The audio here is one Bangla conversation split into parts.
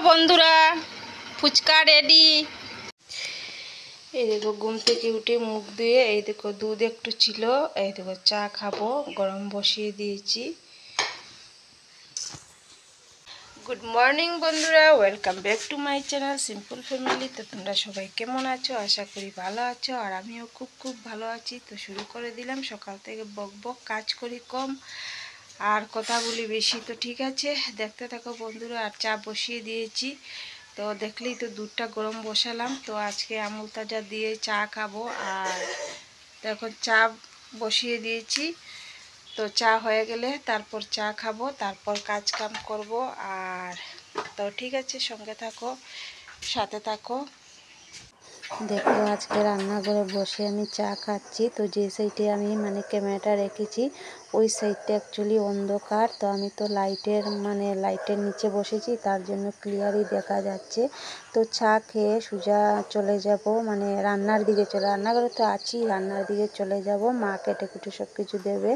বন্ধুরা, ফুচকা রেডি। এই দেখো ঘুম থেকে উঠে মুখ ধুয়ে এই দেখো দুধ একটু ছিল, এই দেখো চা খাবো, গরম বসিয়ে দিয়েছি। গুড মর্নিং বন্ধুরা, welcome back to my channel simple family. তো তোমরা সবাই কেমন আছো? আশা করি ভালো আছো, আর আমিও খুব ভালো আছি। তো শুরু করে দিলাম। সকাল থেকে বক কাজ করি কম আর কথা বলি বেশি। তো ঠিক আছে, দেখতে থাকো বন্ধুরা। আর চা বসিয়ে দিয়েছি, তো দেখলেই তো দুধটা গরম বসালাম। তো আজকে আমুল তাজা দিয়ে চা খাবো। আর দেখো চা বসিয়ে দিয়েছি, তো চা হয়ে গেলে তারপর চা খাবো, তারপর কাজ কাম করব। আর তো ঠিক আছে, সঙ্গে থাকো, সাথে থাকো। দেখো আজকে রান্নাঘরে বসে আমি চা খাচ্ছি। তো যে সাইডে আমি ক্যামেরাটা রেখেছি ওই সাইডটা অ্যাকচুয়ালি অন্ধকার। তো আমি তো লাইটের নিচে বসেছি, তার জন্য ক্লিয়ারই দেখা যাচ্ছে। তো চা খেয়ে সোজা চলে যাব রান্নার দিকে, রান্নাঘরে তো আছি, রান্নার দিকে চলে যাব। মা কেটে কুটে সব কিছু দেবে।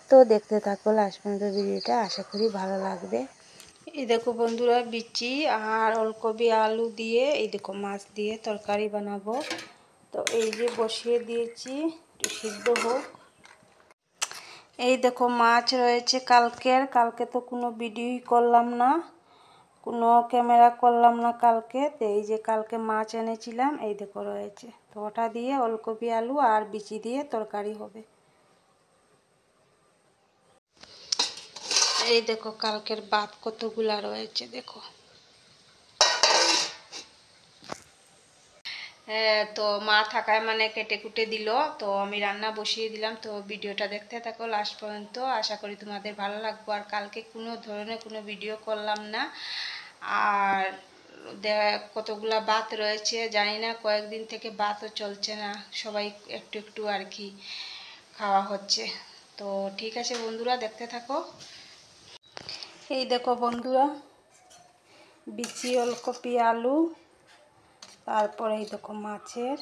তো দেখতে থাকো লাস্ট পর্যন্ত ভিডিওটা, আশা করি ভালো লাগবে। এই দেখো বন্ধুরা, বিচি আর ওলকপি আলু দিয়ে এই দেখো মাছ দিয়ে তরকারি বানাবো। তো এই যে বসিয়ে দিয়েছি, সিদ্ধ হোক। এই দেখো মাছ রয়েছে কালকে তো কোনো ভিডিওই করলাম না, কোনো ক্যামেরা করলাম না কালকে। তো এই যে কালকে মাছ এনেছিলাম, এই দেখো রয়েছে। তো ওটা দিয়ে ওলকপি আলু আর বিচি দিয়ে তরকারি হবে। এই দেখো কালকের ভাত কতগুলা রয়েছে দেখো। তো মা থাকায় কেটে কুটে দিল, তো আমি রান্না বসিয়ে দিলাম। তো ভিডিওটা দেখতে থাকো লাস্ট পর্যন্ত, আশা করি তোমাদের ভালো লাগবে। আর কালকে কোনো ধরনের কোনো ভিডিও করলাম না। আর কতগুলা ভাত রয়েছে জানি না, কয়েকদিন থেকে ভাতও চলছে না, সবাই একটু একটু আর কি খাওয়া হচ্ছে। তো ঠিক আছে বন্ধুরা, দেখতে থাকো। এই দেখো বন্ধুরা, বিচি ওলকপি আলু, তারপরে এই দেখো মাছের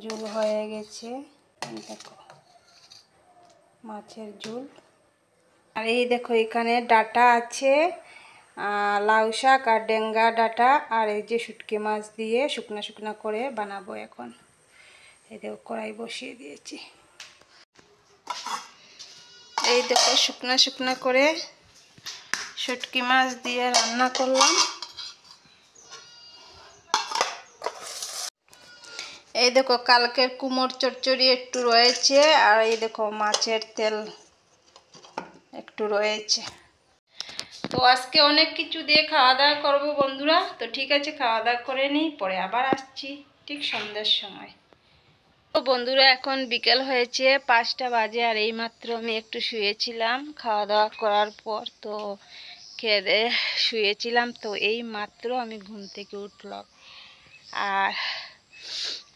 ঝোল হয়ে গেছে। এই দেখো মাছের ঝোল। আর এই দেখো এখানে ডাটা আছে, লাউ শাক আর ডেঙ্গা ডাটা, আর এই যে শুটকি মাছ দিয়ে শুকনা শুকনা করে বানাবো এখন। এই দেখো কড়াই বসিয়ে দিয়েছি। এই দেখো শুকনা শুকনা করে শুটকি মাছ দিয়ে রান্না করলাম। এই দেখো কালকের কুমড় চচ্চড়ি একটু রয়েছে, আর এই দেখো মাছের তেল একটু রয়েছে। তো আজকে অনেক কিছু দিয়ে খাওয়া দাওয়া করবো বন্ধুরা। তো ঠিক আছে, খাওয়া দাওয়া করে নিই, পরে আবার আসছি ঠিক সন্ধ্যার সময়। তো বন্ধুরা এখন বিকেল হয়েছে, 5টা বাজে। আর এইমাত্র আমি একটু শুয়েছিলাম খাওয়া দাওয়া করার পর। তো খেয়ে দিয়ে শুয়েছিলাম, তো এই মাত্র আমি ঘুম থেকে উঠলাম। আর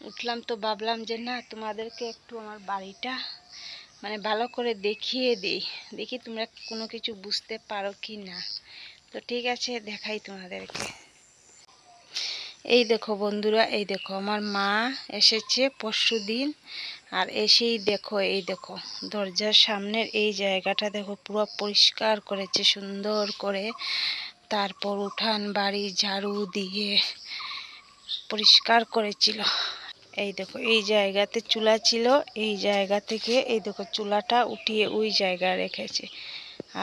উঠলাম তো ভাবলাম যে না, তোমাদেরকে একটু আমার বাড়িটা ভালো করে দেখিয়ে দিই, দেখি তোমরা কোনো কিছু বুঝতে পারো কি না। তো ঠিক আছে, দেখাই তোমাদেরকে। এই দেখো বন্ধুরা, এই দেখো আমার মা এসেছে পরশুদিন। আর এসেই দেখো, এই দেখো দরজার সামনের এই জায়গাটা দেখো পুরো পরিষ্কার করেছে সুন্দর করে। তারপর উঠান বাড়ি ঝাড়ু দিয়ে পরিষ্কার করেছিল। এই দেখো এই জায়গাতে চুলা ছিল, এই জায়গা থেকে এই দেখো চুলাটা উঠিয়ে ওই জায়গায় রেখেছে।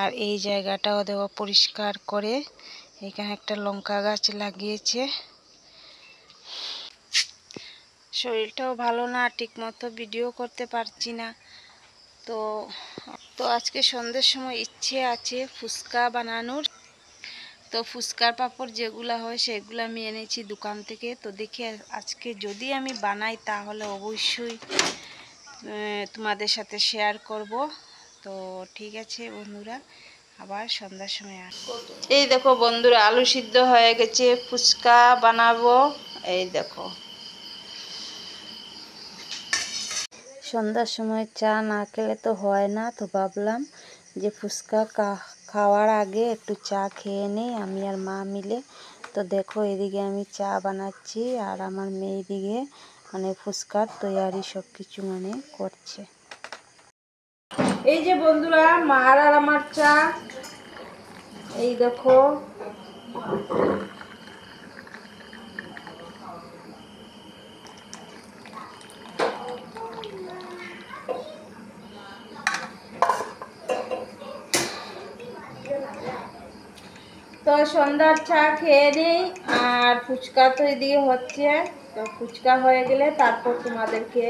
আর এই জায়গাটাও দেখো পরিষ্কার করে এখানে একটা লঙ্কা গাছ লাগিয়েছে। শরীরটাও ভালো না, ঠিক মতো ভিডিও করতে পারছি না। তো তো আজকে সন্ধ্যের সময় ইচ্ছে আছে ফুচকা বানানোর। তো ফুচকার পাপড় যেগুলো হয় সেগুলো আমি এনেছি দোকান থেকে। তো দেখি আজকে যদি আমি বানাই তাহলে অবশ্যই তোমাদের সাথে শেয়ার করব। তো ঠিক আছে বন্ধুরা, আবার সন্ধ্যার সময় আসবো। এই দেখো বন্ধুরা, আলু সিদ্ধ হয়ে গেছে, ফুচকা বানাবো। এই দেখো সন্ধ্যার সময় চা না খেলে তো হয় না, তো ভাবলাম যে ফুচকা খাওয়ার আগে একটু চা খেয়ে নেই আমি আর মা মিলে। তো দেখো এদিকে আমি চা বানাচ্ছি, আর আমার মেয়ে এদিকে ফুচকার তৈয়ারি সব কিছু করছে। এই যে বন্ধুরা, মার আর আমার চা, এই দেখো তো সন্ধ্যার চা খেয়ে নিই, আর ফুচকা তো এদিকে হচ্ছে। তো ফুচকা হয়ে গেলে তারপর তোমাদেরকে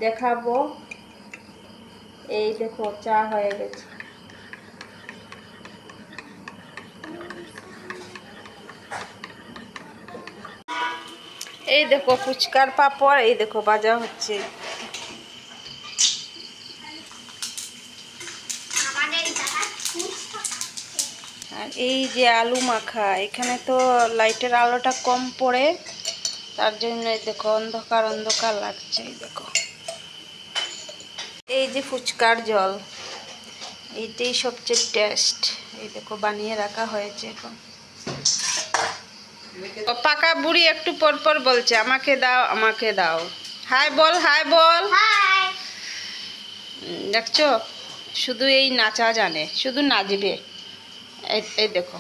দেখাবো। এই দেখো চা হয়ে গেছে। এই দেখো ফুচকার পাপড়, এই দেখো ভাজা হচ্ছে। আর এই যে আলু মাখা, এখানে তো লাইটের আলোটা কম পড়ে, তার জন্য দেখো অন্ধকার অন্ধকার লাগছে। এই দেখো এই যে ফুচকার জল, এইটাই সবচেয়ে টেস্ট। এই দেখো বানিয়ে রাখা হয়েছে এখন। পাকা বুড়ি একটু পর পর বলছে আমাকে দাও আমাকে দাও। হাই বল, হাই বল। দেখছো, শুধু এই নাচা জানে, শুধু নাচবে। এই দেখো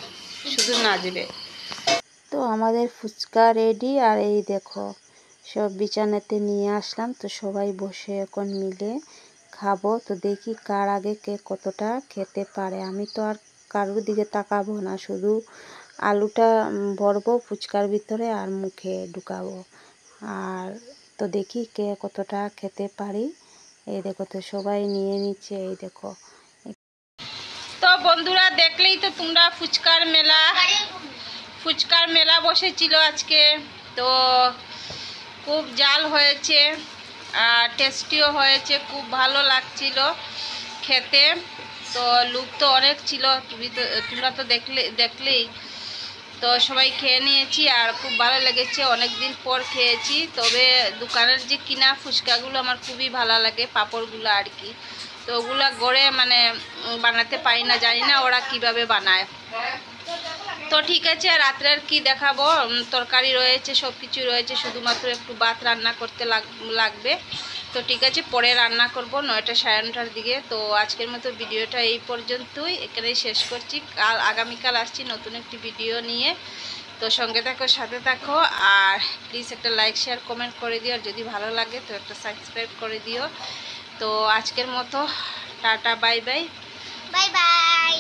শুধু নাচবে। তো আমাদের ফুচকা রেডি, আর এই দেখো সব বিছানাতে নিয়ে আসলাম। তো সবাই বসে এখন মিলে খাবো। তো দেখি কার আগে কে কতটা খেতে পারে। আমি তো আর কারোর দিকে তাকাবো না, শুধু আলুটা ভরবো ফুচকার ভিতরে আর মুখে ঢুকাবো। আর তো দেখি কে কতটা খেতে পারি। এই দেখো তো সবাই নিয়ে নিচ্ছে। এই দেখো, তো বন্ধুরা দেখলেই তো তোমরা ফুচকার মেলা বসেছিল আজকে। তো খুব জাল হয়েছে আর টেস্টিও হয়েছে, খুব ভালো লাগছিল খেতে। তো লোক তো অনেক ছিল, তোমরা তো দেখলেই। তো সবাই খেয়ে নিয়েছি আর খুব ভালো লেগেছে, অনেক দিন পর খেয়েছি। তবে দোকানের যে কিনা ফুচকাগুলো আমার খুবই ভালো লাগে, পাঁপড়গুলো আর কি। তো ওগুলো গড়ে মানে বানাতে পারি না, জানি না ওরা কিভাবে বানায়। তো ঠিক আছে, রাত্রের কি দেখাবো, তরকারি রয়েছে, সব কিছু রয়েছে, শুধুমাত্র একটু ভাত রান্না করতে লাগবে। তো ঠিক আছে, পরে রান্না করব 9টা সাড়ে 9টার দিকে। তো আজকের মতো ভিডিওটা এই পর্যন্তই, এখানেই শেষ করছি। আগামীকাল আসছি নতুন একটি ভিডিও নিয়ে। তো সঙ্গে থাকো, সাথে থাকো, আর প্লিজ একটা লাইক শেয়ার কমেন্ট করে দিও। আর যদি ভালো লাগে তো একটা সাবস্ক্রাইব করে দিও। তো আজকের মতো tata, bye bye. Bye bye.